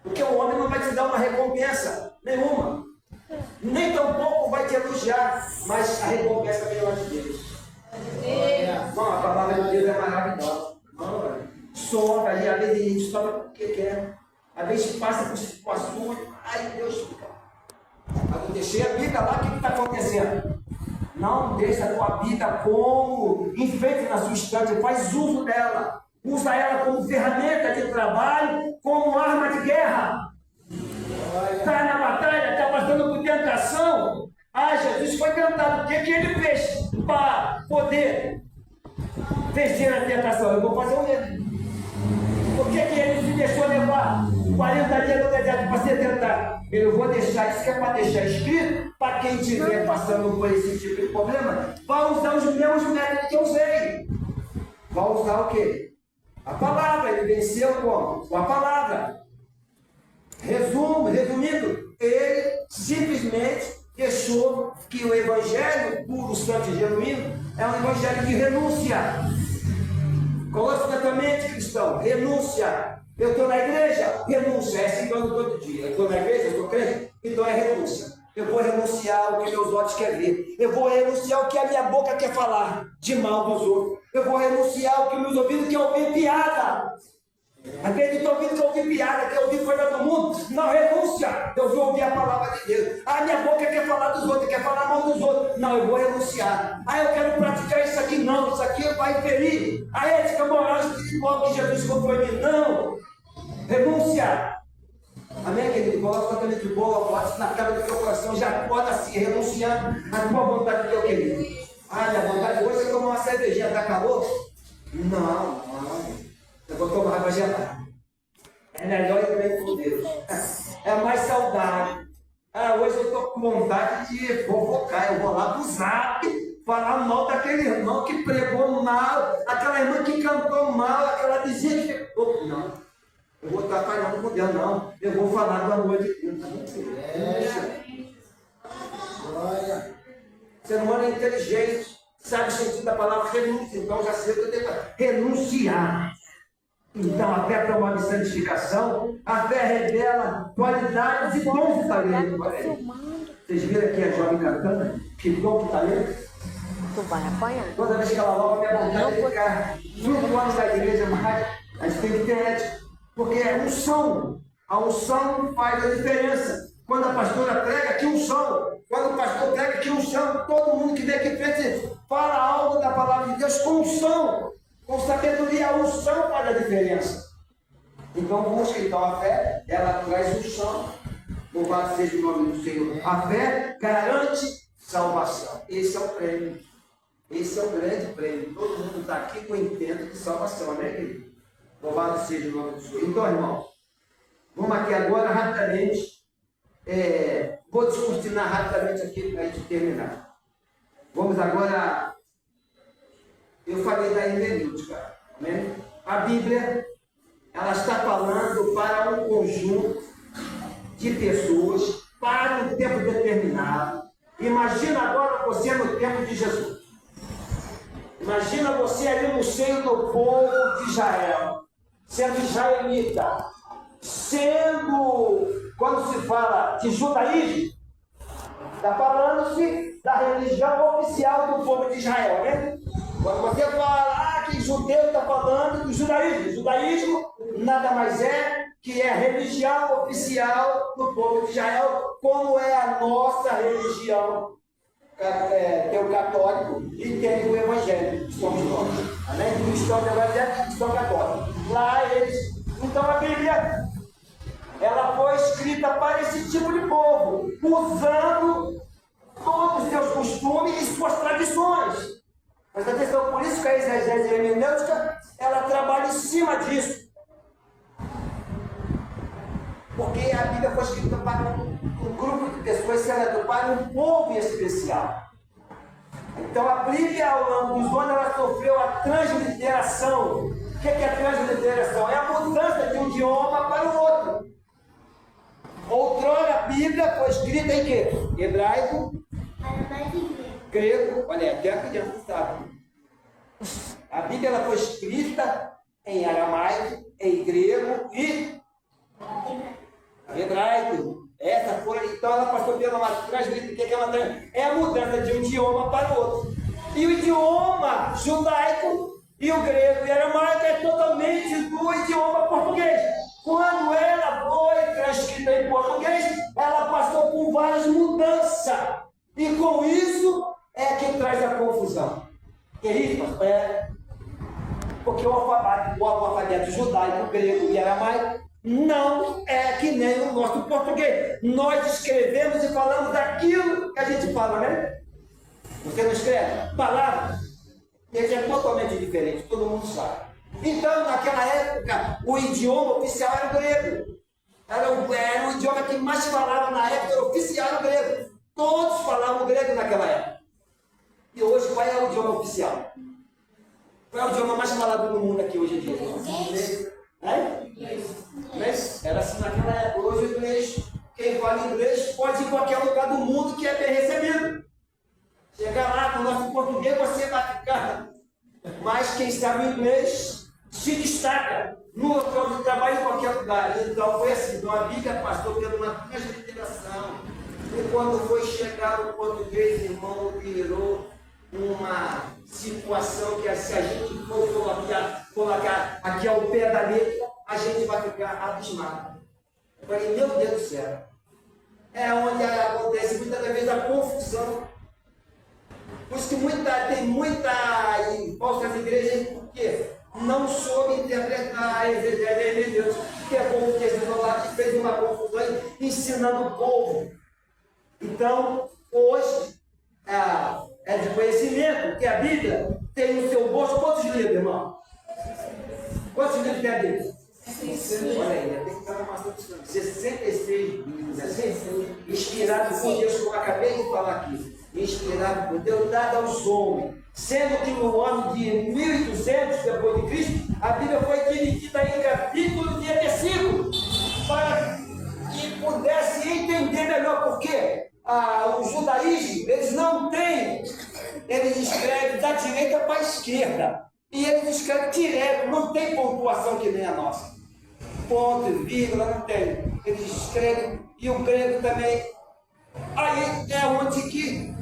Porque o homem não vai te dar uma recompensa nenhuma. Nem tampouco vai te elogiar, mas a recompensa vem lá de Deus. Bom, a palavra de Deus é maravilhosa. Sobra ali, às vezes a gente sobra porque quer. Às vezes passa por situações, ai Deus fica. Quando deixei a Bíblia lá, o que está acontecendo? Não deixa a tua vida como enfeite na sua estante, faz uso dela. Usa ela como ferramenta de trabalho, como arma de guerra. Está na batalha, está passando por tentação. Jesus foi tentado. O que ele fez para poder vencer a tentação? Eu vou fazer o mesmo. Por que ele se deixou levar 40 dias no deserto para ser tentado? Eu vou deixar, isso que é para deixar escrito, para quem estiver passando por esse tipo de problema, vai usar os mesmos métodos que eu usei. Vai usar o quê? A palavra. Ele venceu como? Com a palavra. Resumindo, ele simplesmente deixou que o evangelho puro, santo e genuíno é um evangelho de renúncia. Coloque na tua mente, cristão, renúncia. Eu estou na igreja, renúncia, é assim que eu ando todo dia. Eu estou na igreja, eu estou crente, então é renúncia. Eu vou renunciar ao que meus olhos querem ver. Eu vou renunciar ao que a minha boca quer falar de mal dos outros. Eu vou renunciar ao que meus ouvidos querem ouvir piada. Às vezes estou ouvindo que eu ouvi piada, que eu ouvi coisa do mundo. Não, renúncia. Eu vou ouvir a palavra de Deus. A minha boca quer falar dos outros, quer falar mal dos outros. Não, eu vou renunciar. Eu quero praticar isso aqui. Não, isso aqui vai ferir a ética moral espiritual que Jesus comprou em mim. Não. Renúncia. Amém, querido? Coloca também de boa, bota na cara do teu coração. Já pode assim, renunciando a tua vontade que eu queria. Minha vontade hoje é tomar uma cervejinha, tá calor? Não. Eu vou tomar água gelada. É melhor ir também com Deus. É mais saudável. Hoje eu estou com vontade de fofocar. Eu vou lá pro Zap falar mal daquele irmão que pregou mal, aquela irmã que cantou mal, aquela dizia que... Não. Eu vou estar falando com Deus, não. Eu vou falar do amor de Deus. Glória. O ser humano é inteligente, sabe o sentido da palavra renúncia. Então já sei o que eu tenho que renunciar. Então a fé toma de santificação, a fé revela qualidades e dons de talento. Vocês viram aqui a jovem cantando? Que dom de talento? Tu vai apanhar. Toda vez que ela louva, minha vontade é ficar 5 anos na igreja, mas a gente tem que ter ética. Porque é unção. A unção faz a diferença. Quando a pastora prega, que unção. Quando o pastor prega, que unção. Todo mundo que vem aqui frente fala algo da palavra de Deus com unção. Com sabedoria, a unção faz a diferença. Então busca então a fé, ela traz unção. Louvado seja o nome do Senhor. A fé garante salvação. Esse é o prêmio. Esse é o grande prêmio. Todo mundo está aqui com o intento de salvação, né, querido? Louvado seja o nome do Senhor. Então, irmão, vamos aqui agora rapidamente. Vou descortinar rapidamente aqui para a gente terminar. Vamos agora. Eu falei da hermenêutica, né? A Bíblia, ela está falando para um conjunto de pessoas, para um tempo determinado. Imagina agora você no tempo de Jesus. Imagina você ali no seio do povo de Israel, sendo israelita, quando se fala de judaísmo, está falando-se da religião oficial do povo de Israel, né? Quando você fala que judeu está falando do judaísmo, o judaísmo nada mais é que é a religião oficial do povo de Israel, como é a nossa religião. Tem o católico e tem o evangélico, que somos nós. Além do cristão evangélico e cristão católico. Lá eles. Então a Bíblia, ela foi escrita para esse tipo de povo, usando todos os seus costumes e suas tradições. Mas atenção, por isso que a exegese hermenêutica, ela trabalha em cima disso. Porque a Bíblia foi escrita para um grupo de pessoas seletas, para um povo especial. Então a Bíblia, ao longo dos anos, ela sofreu a transliteração. O que é a transliteração? É a mudança de um idioma para o outro. Outrora a Bíblia foi escrita em quê? Hebraico, grego, olha, até a criança sabe. A Bíblia ela foi escrita em aramaico, em grego e hebraico. Essa foi, então ela passou pela uma transliteração. O que é uma transliteração? É a mudança de um idioma para o outro. E o idioma judaico e o grego e aramaico é totalmente do idioma português. Quando ela foi transcrita em português, ela passou por várias mudanças. E com isso, é que traz a confusão. Que é isso, pastor? Porque o alfabeto judaico, grego e aramaico não é que nem o nosso português. Nós escrevemos e falamos daquilo que a gente fala, né? Você não escreve? Palavras. Esse é totalmente diferente, todo mundo sabe. Então, naquela época, o idioma oficial era o grego. Era o idioma que mais falava na época, era oficial o grego. Todos falavam grego naquela época. E hoje, qual é o idioma oficial? Qual é o idioma mais falado no mundo aqui hoje em dia? Inglês. Inglês? Era assim naquela época. Hoje o inglês, quem fala inglês pode ir em qualquer lugar do mundo que é bem recebido. Chegar lá no nosso português, você vai ficar. Mas quem sabe o inglês se destaca no local de trabalho em qualquer lugar. Então foi assim, então a Bíblia passou por uma transliteração. E quando foi chegar o português, irmão, virou uma situação que se a gente for colocar aqui ao pé da letra, a gente vai ficar abismado. Eu falei, meu Deus do céu. É onde acontece muitas vezes a confusão. Por isso que tem muita falsas igrejas, porque não soube interpretar a exegese de Deus. Pegou o texto lá e fez uma confusão ensinando o povo. Então, hoje, é de conhecimento que a Bíblia tem no seu bolso quantos livros, irmão? Quantos livros tem a Bíblia? Olha aí, tem que estar uma 66 livros, assim, inspirado por Deus, como eu acabei de falar aqui. Inspirado por Deus, dado aos homens. Sendo que no ano de 1200 depois de Cristo, a Bíblia foi dividida em capítulos e versículos, para que pudesse entender melhor, porque o judaísmo, eles não têm, eles escrevem da direita para a esquerda, e eles escrevem direto, não tem pontuação que nem a nossa. Ponto, vírgula, não tem. Eles escrevem, e o grego também. Aí é onde que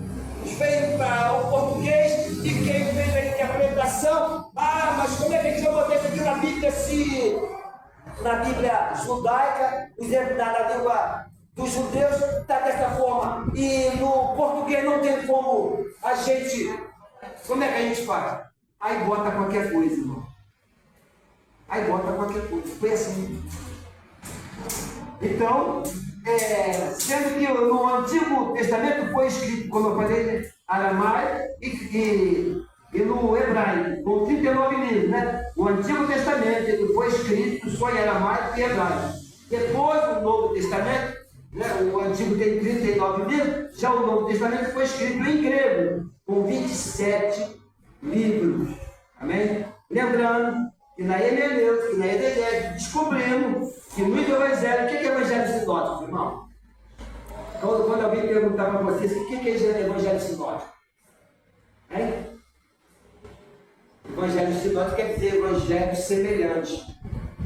veio para o português, e quem fez a interpretação, mas como é que a gente vai botar isso aqui na Bíblia, se na Bíblia judaica, na língua dos judeus, está dessa forma, e no português não tem como a gente, como é que a gente faz? Aí bota qualquer coisa, irmão. Aí bota qualquer coisa, foi assim. Então, sendo que no Antigo Testamento foi escrito, como eu falei, aramaico e no hebraico, com 39 livros, né? O Antigo Testamento ele foi escrito só em aramaico e hebraico. Depois do Novo Testamento, né? O Antigo tem 39 livros, já o Novo Testamento foi escrito em grego, com 27 livros. Amém? Lembrando que na hermenêutica, que na exegese, descobrimos que no Evangelho, o que é Evangelho sinótico, irmão? Quando alguém perguntar para vocês o que é Evangelho sinótico? Hein? Evangelho sinótico quer dizer Evangelho semelhante.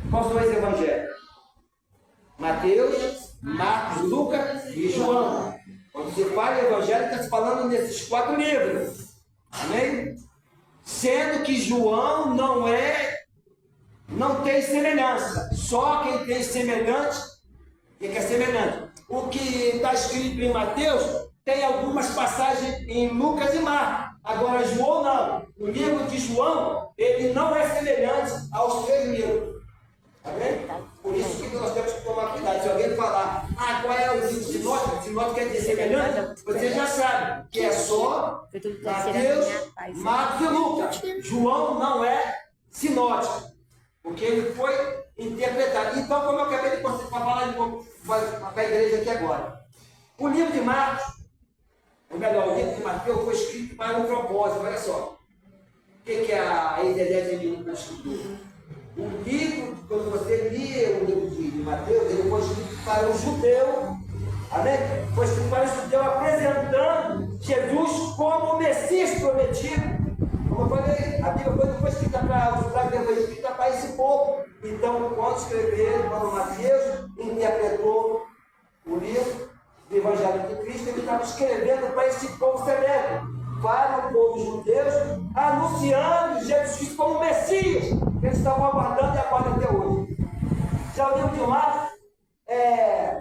Quais são os evangelhos? Mateus, Marcos, Lucas e João. Quando se fala em Evangelho, está se falando nesses 4 livros. Amém? Sendo que João não tem semelhança. Só quem tem semelhante, quem é semelhante. O que está escrito em Mateus tem algumas passagens em Lucas e Marcos. Agora João não. O livro de João, ele não é semelhante aos 3 livros. Amém? Por isso que nós temos que tomar cuidado. Se alguém falar, qual é o livro sinótico? Sinótico quer dizer semelhante? Você já sabe que é só Mateus, Marcos e Lucas. João não é sinótico, porque ele foi interpretado. Então, como eu acabei de falar para a igreja aqui agora, o livro de Marcos, ou melhor, o livro de Mateus foi escrito para um propósito. Olha só, o que é a exegese bíblica da escritura? O livro, quando você lia o livro de Mateus, ele foi escrito para o judeu, amém? Foi escrito para o judeu apresentando Jesus como o Messias prometido. Como eu falei, a Bíblia não foi escrita para os judeus, foi escrita para esse povo. Então, quando escreveram, quando Mateus interpretou o livro do Evangelho de Cristo, ele estava escrevendo para esse povo seleto, para o povo judeu, anunciando Jesus Cristo como Messias. Eles estavam aguardando e aguardam até hoje. Já o livro de Marcos,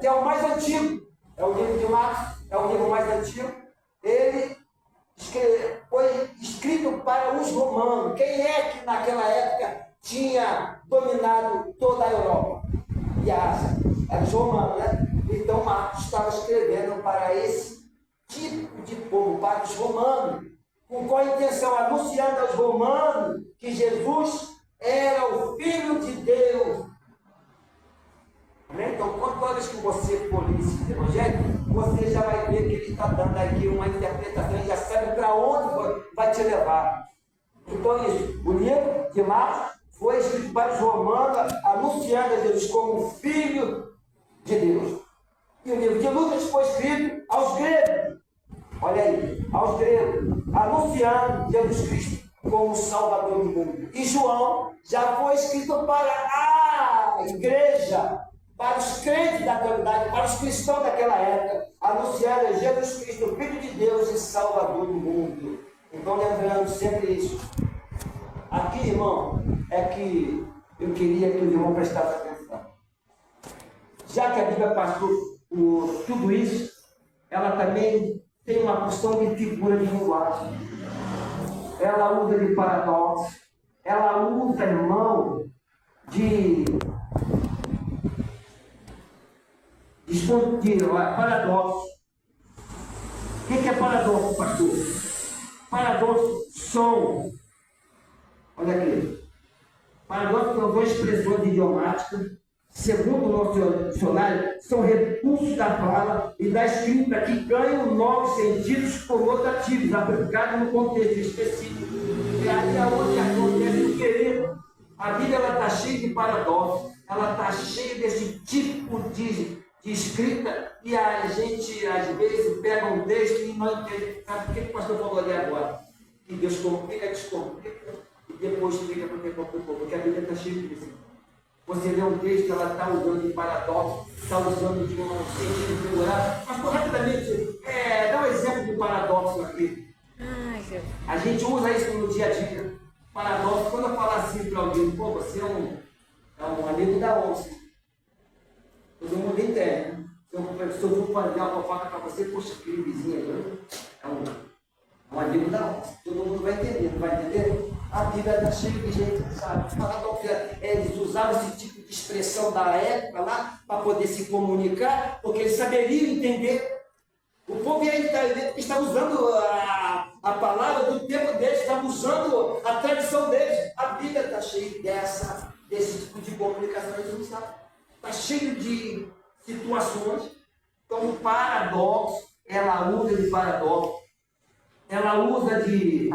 que é o mais antigo, é o livro de Marcos, é o livro mais antigo, ele escrito para os romanos. Quem é que naquela época tinha dominado toda a Europa e a Ásia? Eram os romanos, né? Então Marcos estava escrevendo para esse tipo de povo, para os romanos. Com qual intenção? Anunciando aos romanos que Jesus era o Filho de Deus. Então, toda vez que você for ler esse evangelho, você já vai ver que ele está dando aqui uma interpretação e já sabe para onde vai te levar. Então, isso, o livro de Marcos foi escrito para os romanos, anunciando a Jesus como Filho de Deus. E o livro de Lucas foi escrito aos gregos. Olha aí, aos gregos, anunciando Jesus Cristo como Salvador do mundo. E João já foi escrito para a igreja, para os crentes da atualidade, para os cristãos daquela época, anunciando Jesus Cristo, Filho de Deus e Salvador do mundo. Então, lembrando sempre isso. Aqui, irmão, é que eu queria que o irmão prestasse atenção. Já que a Bíblia passou por tudo isso, ela também tem uma porção de figura de linguagem. Ela usa de paradoxo. Ela usa, irmão, de paradoxo. O que é paradoxo, pastor? Paradoxo são, olha aqui, paradoxo são duas expressões idiomáticas, segundo o nosso dicionário, são recursos da fala e da escrita que ganham novos sentidos por rotativos, aplicados no contexto específico. É aí onde acontece o querido. A Bíblia está cheia de paradoxos, ela está cheia desse tipo de escrita, e a gente às vezes pega um texto e não entende. Sabe por que o pastor falou ali agora? Que Deus complica, descomplica e depois explica porque complicou, porque a Bíblia está cheia disso. Você lê um texto, ela está usando de paradoxo, está usando de um sentido figurado. Mas rapidamente, dá um exemplo de paradoxo aqui. A gente usa isso no dia a dia. Paradoxo, quando eu falar assim para alguém, pô, você é um amigo da onça. Todo mundo entende, né? Se eu for fazer uma fofoca para você, poxa, aquele vizinho aí é um amigo da onça. Todo mundo vai entender, não vai entender? A Bíblia está cheia de gente que sabe. Eles usavam esse tipo de expressão da época lá para poder se comunicar, porque eles saberiam entender. O povo está usando a palavra do tempo deles, está usando a tradição deles. A Bíblia está cheia desse tipo de comunicação, eles não sabem. Está cheio de situações. Então, o paradoxo, ela usa de paradoxo, ela usa de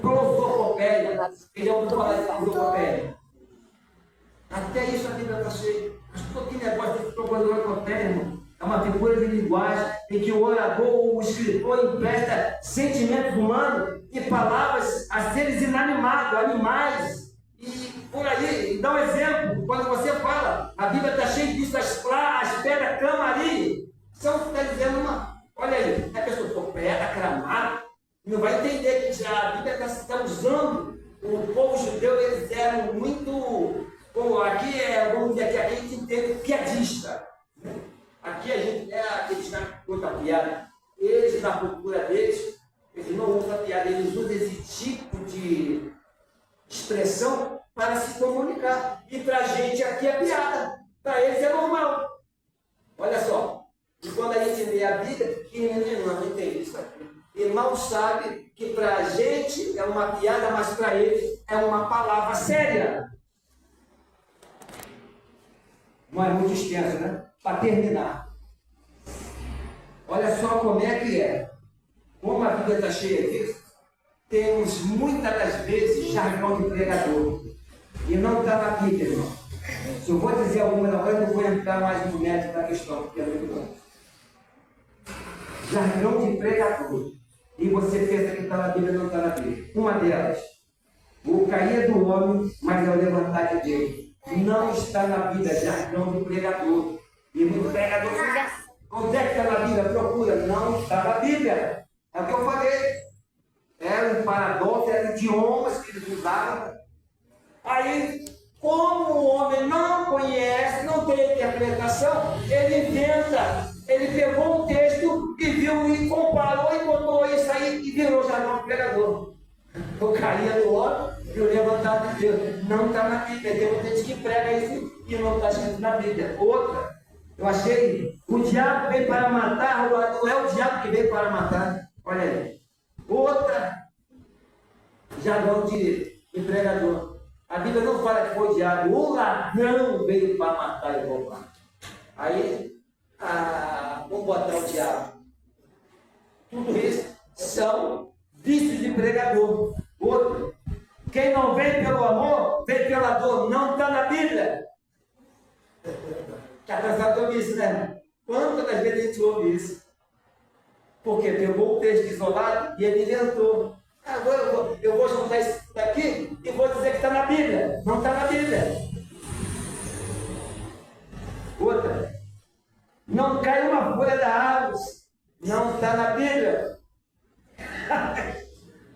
prosopopeia. Ele é um falar de prosopopeia. Até isso a Bíblia está cheia. Mas que negócio de prosopopeia, irmão? É uma figura de linguagem em que o orador ou o escritor empresta sentimentos humanos e palavras a seres inanimados, animais. E por aí, dá um exemplo, quando você fala, a Bíblia está cheia disso, as pedras clamariam. São, está dizendo olha aí, a pessoa for pedra, clamar, não vai entender que a Bíblia está usando. O povo judeu, eles eram muito, aqui vamos dizer que aqui a gente entende piadista. Aqui a gente aqueles caras que contam piada. Eles, na cultura deles, eles não usam piada, eles usam esse tipo de expressão para se comunicar. E para a gente aqui é piada, para eles é normal. Olha só, e quando a gente lê a Bíblia, que não entende isso aqui. Irmão sabe que para a gente é uma piada, mas para eles é uma palavra séria. Não é muito extenso, né? Para terminar. Olha só como é que é. Como a Bíblia está cheia disso, temos muitas das vezes jargão de pregador. E não está na Bíblia, irmão. Se eu vou dizer alguma coisa, eu não vou entrar mais no mérito da questão, porque é muito bom. Jargão de pregador. E você pensa que está na Bíblia, não está na Bíblia. Uma delas, o cair do homem, mas é o levantar de Deus. Não está na Bíblia, jargão de pregador. E muito pregador, onde é que está na Bíblia? Procura, não está na Bíblia. É o que eu falei. Era um paradoxo, eram idiomas que eles usavam. Aí, como o homem não conhece, não tem interpretação, ele inventa ele pegou um texto e viu, e comparou e botou isso aí e virou jargão de pregador. Eu caía no óleo e eu levantava de Deus. Não está na Bíblia. Tem gente que prega isso e não está escrito na Bíblia. Outra, eu achei, o diabo veio para matar, não é o diabo que veio para matar. Olha aí. Outra, jargão de pregador. A Bíblia não fala que foi o diabo, o ladrão veio para matar e roubar. Aí, vamos botar o diabo. Tudo isso são vícios de pregador. Outro, quem não vem pelo amor, vem pela dor. Não está na Bíblia. Já pensado sobre isso, né? Quantas das vezes a gente ouve isso? Porque pegou o texto isolado e ele inventou. Agora eu vou juntar isso daqui e vou dizer que está na Bíblia. Não está na Bíblia. Outra, não cai uma folha da árvore. Não está na Bíblia.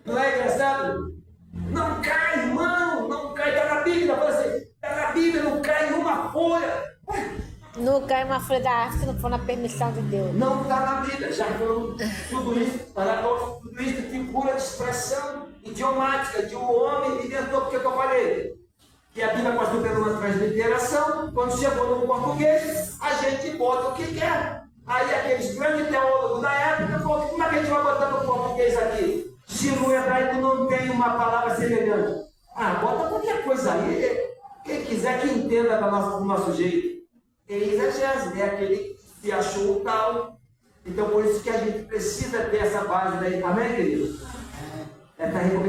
Não é engraçado? Não cai, irmão, não cai, está na Bíblia. Fala assim, está na Bíblia, não cai uma folha. Não cai uma folha da árvore se não for na permissão de Deus. Não está na Bíblia, já falou tudo isso, tudo isso de figura de expressão idiomática de um homem inventou, porque eu falei que a Bíblia passou por uma transliteração, quando chegou no português, a gente bota o que quer. Aí aqueles grandes teólogos da época falaram, como é que a gente vai botar no português aqui? Se no hebraico não tem uma palavra semelhante. Bota qualquer coisa aí. Quem quiser que entenda do nosso jeito. É exagero, né? Aquele que se achou tal. Então, por isso que a gente precisa ter essa base daí. Amém, querido?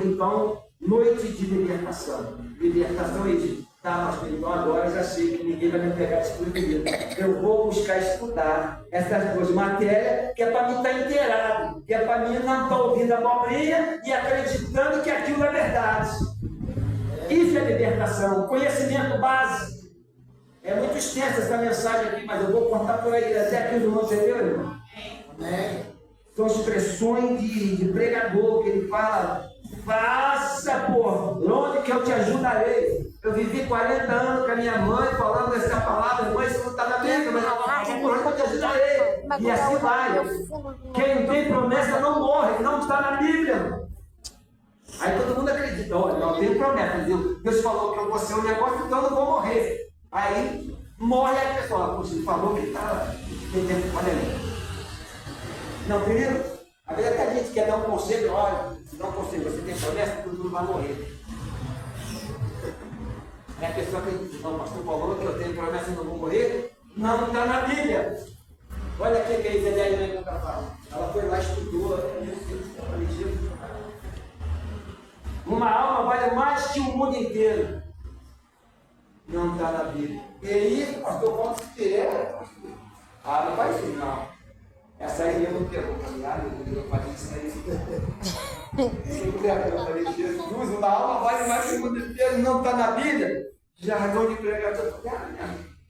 Então, noite de libertação. Libertação e pastor, então agora já sei que ninguém vai me pegar desprevenido. Eu vou buscar estudar essas duas matérias, que é para mim estar inteirado, que é para mim não estar ouvindo a abobrinha e acreditando que aquilo é verdade. Isso é libertação, conhecimento básico. É muito extensa essa mensagem aqui, mas eu vou contar por aí, até aqui os irmãos entenderam, irmão? Amém. São expressões de pregador, que ele fala, faça por onde que eu te ajudarei. Eu vivi 40 anos com a minha mãe falando essa palavra, mãe, isso não está na Bíblia, mas ela fala, por onde eu te ajudarei. E assim vai. Quem tem promessa não morre, não está na Bíblia. Aí todo mundo acredita, olha, não tem promessa, Deus falou que eu vou ser um negócio, então eu não vou morrer. Aí morre a pessoa, poxa, ele falou que está, olha aí. Não, querido, a verdade é que a gente quer dar um conselho, olha, se dá um conselho, você tem promessa, todo mundo vai morrer. Aí a pessoa acredita, não, o pastor falou que eu tenho promessa e não vou morrer. Não está na Bíblia. Olha aqui que a Isaías fala. Ela foi lá, estudou, uma alma vale mais que o mundo inteiro. Não está na Bíblia. E aí, o pastor Paulo se tiver, não faz isso, não. Essa aí eu não quero, eu falei isso aí. Eu falei, Jesus, uma alma vale mais que o mundo inteiro, não está na Bíblia. Jargão de pregador,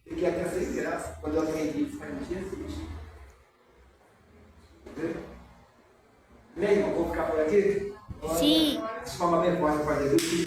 eu quero até sem graça. Quando eu aprendi isso, falei, Jesus. Bem, vou ficar por aqui? Sim. Palma bem forte para Jesus.